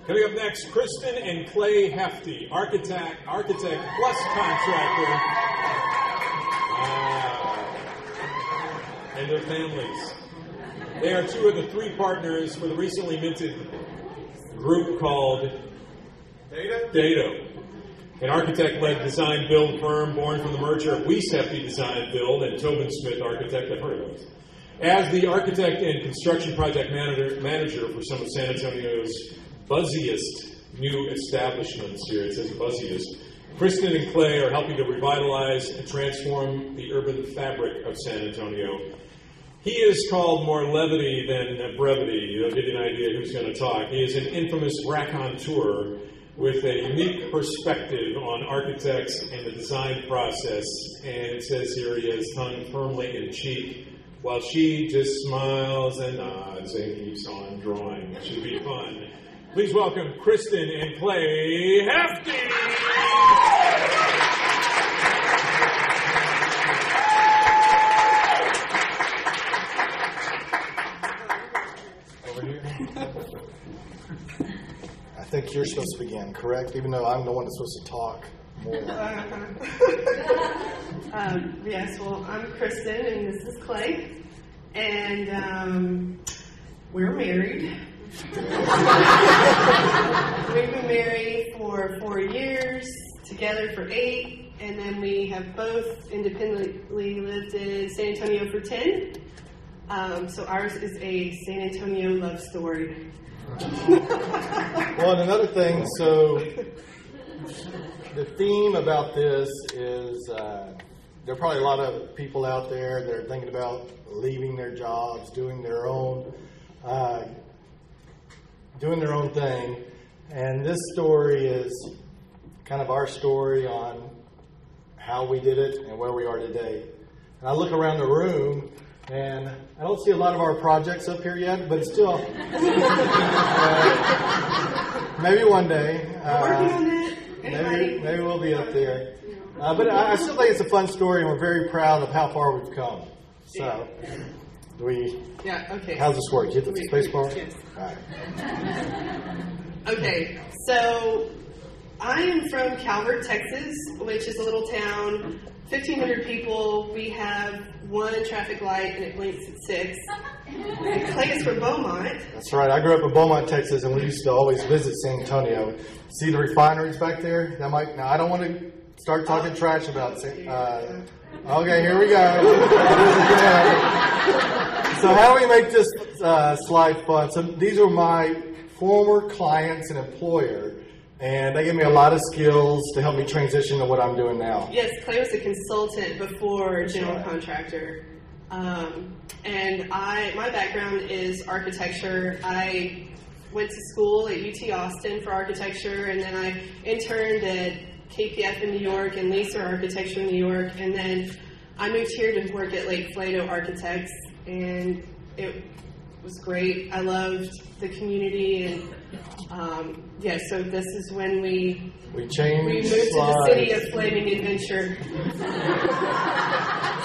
Coming up next, Kristin and Clay Hefty, architect plus contractor, and their families. They are two of the three partners for the recently minted group called Dado, an architect-led design-build firm born from the merger of Weiss Hefty Design Build and Tobin Smith Architect. I've heard of those. As the architect and construction project manager for some of San Antonio's buzziest new establishments here, it says buzziest, Kristin and Clay are helping to revitalize and transform the urban fabric of San Antonio. He is called more levity than brevity. I'll give you an idea who's going to talk. He is an infamous raconteur with a unique perspective on architects and the design process. And it says here he has tongue firmly in cheek, while she just smiles and nods and keeps on drawing. It should be fun. Please welcome Kristin and Clay Hefty. Over here. I think you're supposed to begin, correct? Even though I'm the one that's supposed to talk more. Yes, well, I'm Kristin and this is Clay. And we're married. We've been married for 4 years, together for 8, and then we have both independently lived in San Antonio for 10. So ours is a San Antonio love story. Well, and another thing, so the theme about this is there are probably a lot of people out there that are thinking about leaving their jobs, doing their own thing, and this story is kind of our story on how we did it and where we are today. And I look around the room, and I don't see a lot of our projects up here yet, but still, maybe one day. Working on it. Maybe we'll be up there. But I still think it's a fun story, and we're very proud of how far we've come. So, Yeah, okay. How's this work? You hit the space bar? Yes. All right. Okay, so I am from Calvert, Texas, which is a little town, 1,500 people. We have one traffic light, and it blinks at 6. And Clay is from Beaumont. That's right. I grew up in Beaumont, Texas, and we used to always visit San Antonio. See the refineries back there? Now, I don't want to start talking trash about okay, here we go. So how do we make this slide fun? So these are my former clients and employer, and they gave me a lot of skills to help me transition to what I'm doing now. Yes, Clay was a consultant before general contractor. And my background is architecture. I went to school at UT Austin for architecture, and then I interned at KPF in New York and Lisa Architecture in New York, and then I moved here to work at Lake Flato Architects, and it was great. I loved the community, and so this is when we moved to the city of Flaming Adventure.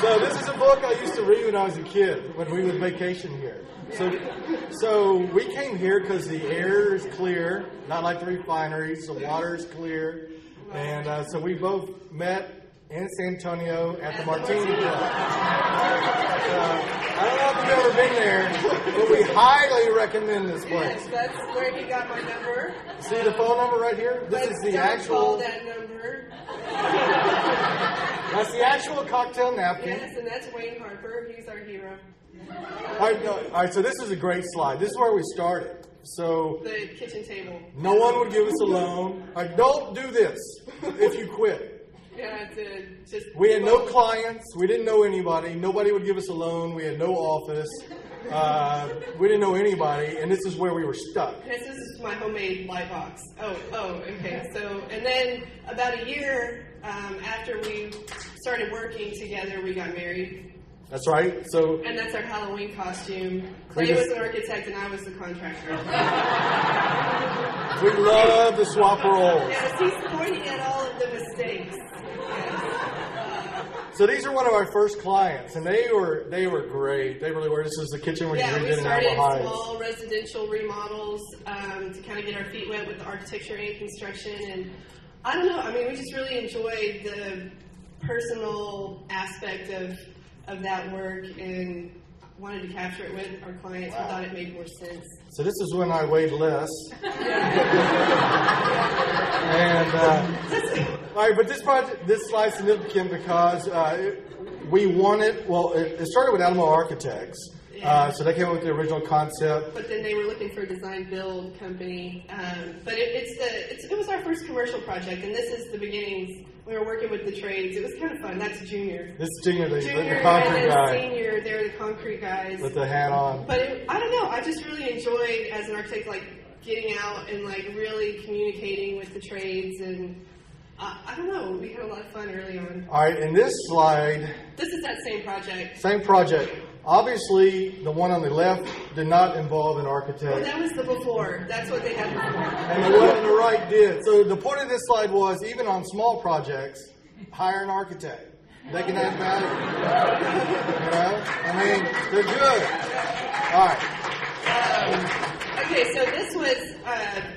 So this is a book I used to read when I was a kid, when we would vacation here. So we came here because the air is clear, not like the refineries. The water is clear. And so we both met in San Antonio at the Martini Club. I don't know if you've ever been there, but we highly recommend this place. Yes, that's where he got my number. See the phone number right here? This is the actual. Call that number. That's the actual cocktail napkin. Yes, and that's Wayne Harper. He's our hero. All right, so this is a great slide. This is where we started. So the kitchen table. No one would give us a loan. Don't do this if you quit. Yeah, we had no clients. We didn't know anybody. Nobody would give us a loan. We had no office. We didn't know anybody, and this is where we were stuck. This is my homemade light box. Oh, okay. So, and then about a year after we started working together, we got married. That's right. So, and that's our Halloween costume. Clay was an architect, and I was the contractor. We love to swap roles. Yes, he's pointing at all of the mistakes. Yes. So these are one of our first clients, and they were great. They really were. This is the kitchen we Yeah, we redid in started Alma Heights. small residential remodels to kind of get our feet wet with the architecture and construction. And I don't know, I mean, we just really enjoyed the personal aspect of that work and wanted to capture it with our clients. Wow. We thought it made more sense. So this is when I weighed less. And all right, but this slide's significant because we wanted. Well, it started with Alamo Architects, so they came up with the original concept. But then they were looking for a design build company. But it was our first commercial project, and this is the beginnings. We were working with the trades. It was kind of fun. That's Junior. This is Junior, the Junior concrete and guy Senior. They're the concrete guys with the hat on. But I don't know. I just really enjoyed as an architect, like getting out and like really communicating with the trades, and I don't know. We had a lot of fun early on. All right, in this slide, This is that same project. same project. Obviously, the one on the left did not involve an architect. Well, that was the before. That's what they had before. And the one on the right did. So the point of this slide was, even on small projects, hire an architect. They can add value. You know? I mean, they're good. All right. Okay, so this was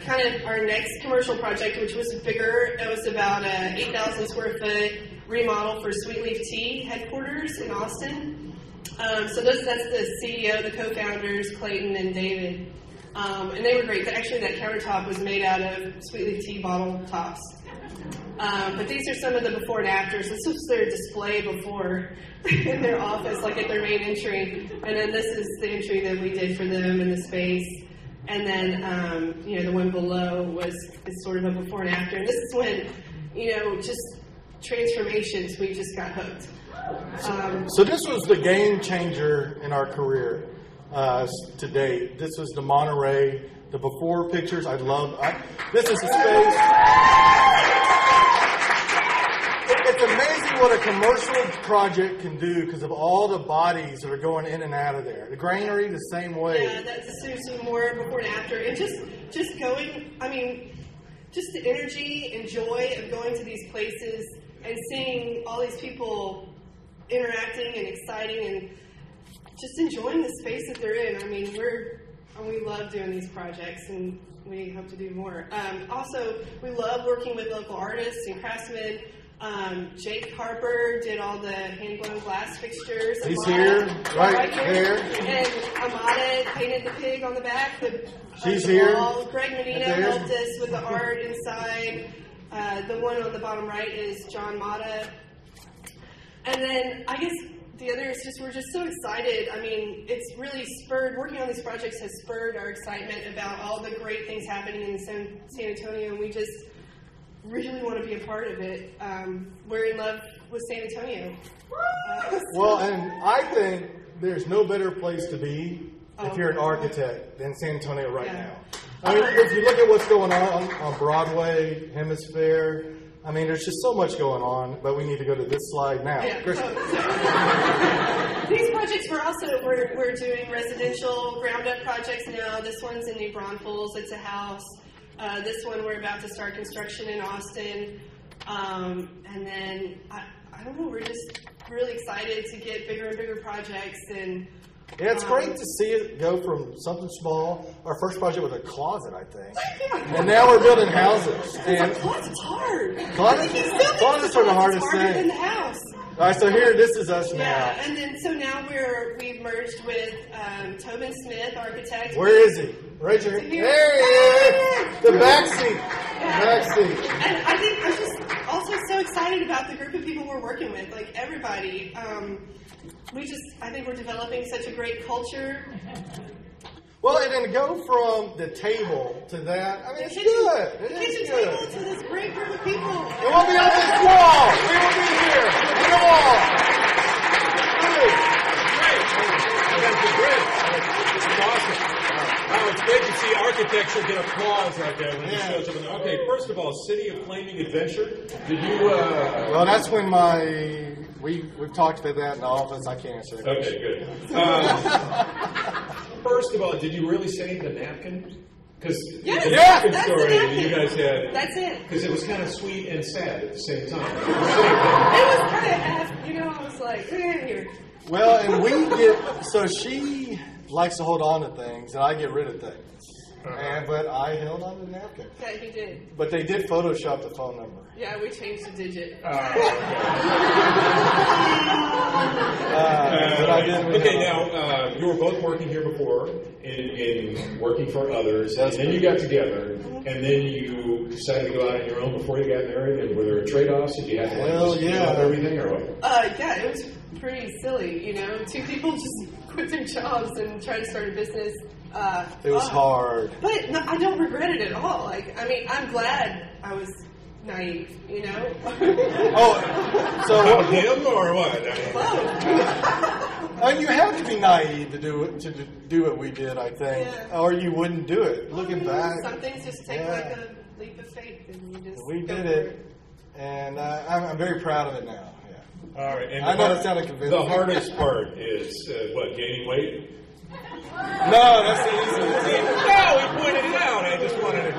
kind of our next commercial project, which was bigger. It was about a 8,000 square foot remodel for Sweet Leaf Tea headquarters in Austin. So that's the CEO, the co-founders, Clayton and David. And they were great. Actually, that countertop was made out of Sweet Leaf Tea bottle tops. But these are some of the before and afters. This was their display before in their office, like at their main entry. And then this is the entry that we did for them in the space. And then, the one below is sort of a before and after. And this is when, just transformations, we just got hooked. So this was the game changer in our career to date. This was the Monterey, the before pictures. This is the space. It's amazing what a commercial project can do because of all the bodies that are going in and out of there. The granary, the same way. Yeah, there's some more before and after. And just going, just the energy and joy of going to these places and seeing all these people interacting and exciting and just enjoying the space that they're in. We love doing these projects and we hope to do more. Also, we love working with local artists and craftsmen. Jake Harper did all the hand-blown glass fixtures. He's Amada, here, right here. And Amada painted the pig on the back. She's the here. wall. Greg Menino helped us with the art inside. The one on the bottom right is John Mata. And then I guess the other is we're just so excited. It's really working on these projects has spurred our excitement about all the great things happening in San Antonio, and we just really want to be a part of it. We're in love with San Antonio. Well, and I think there's no better place to be if you're an architect than San Antonio right now. If you look at what's going on Broadway, Hemisphere, there's just so much going on, but we need to go to this slide now. Yeah. These projects we're doing residential ground-up projects now. This one's in New Braunfels. It's a house. This one we're about to start construction in Austin. And then, I don't know, we're just really excited to get bigger and bigger projects. And yeah, it's great to see it go from something small. Our first project was a closet, I think. And now we're building houses. And closet's hard. Closets are the hardest thing. Harder thing. than the house. All right, so here, this is us now. Yeah, and then so now we've merged with Tobin Smith, architect. Where is he? Right here. There he is. The back seat. Yeah. The back seat. And I think I'm just also so excited about the group of people we're working with. Like everybody, I think we're developing such a great culture. Well, and then go from the table to that. It's good. The kitchen table to this great group of people. And we'll be on this wall. We will be here. On the wall. It's awesome. Wow, it's great to see architecture get applause right there when it shows up. Okay, first of all, City of Claiming Adventure. Did you? Well, that's when we've talked about that in the office. I can't answer that. Okay, good. First of all, did you really save the napkin? Because Yes, the that's napkin story the that you napkin. guys had. That's it. Because it was kind of sweet and sad at the same time. It was kind of half, I was like, here. Well, and we get, so she likes to hold on to things, and I get rid of things. But I held on to the napkin. Yeah, he did. But they did Photoshop the phone number. Yeah, we changed the digit. But I didn't. Okay, now, you were both working here before, in working for others, and then you got together, and then you decided to go out on your own before you got married, and were there trade-offs? Did you have to give up everything, or what? Yeah, it was pretty silly, Two people just quit their jobs and tried to start a business. It was hard. But no, I don't regret it at all. I'm glad I was naive, So him or what? You have to be naive to do what we did, I think, or you wouldn't do it. Looking back, some things just take like a leap of faith, and you just we did it, and I'm very proud of it now. Yeah. All right, and I know it sounded convincing. The hardest part is gaining weight. No, that's the easy. No, we pointed it out. I just wanted to.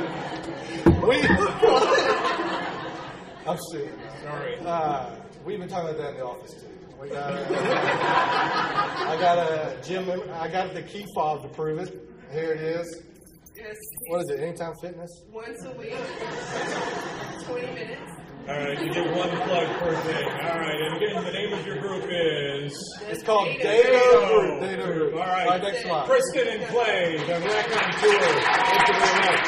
I'm serious. Sorry. We've been talking about that in the office too. I got a gym. I got the key fob to prove it. Here it is. Yes. What is it? Anytime Fitness? Once a week, 20 minutes. All right, you give one plug per thing. All right, and again, the name of your group is... It's called Data Group. All right, next slide. Kristin and Clay, the Raccoon Tour. Thank you very much.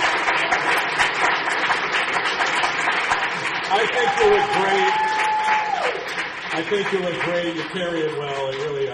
I think you look great. You carry it well. And really,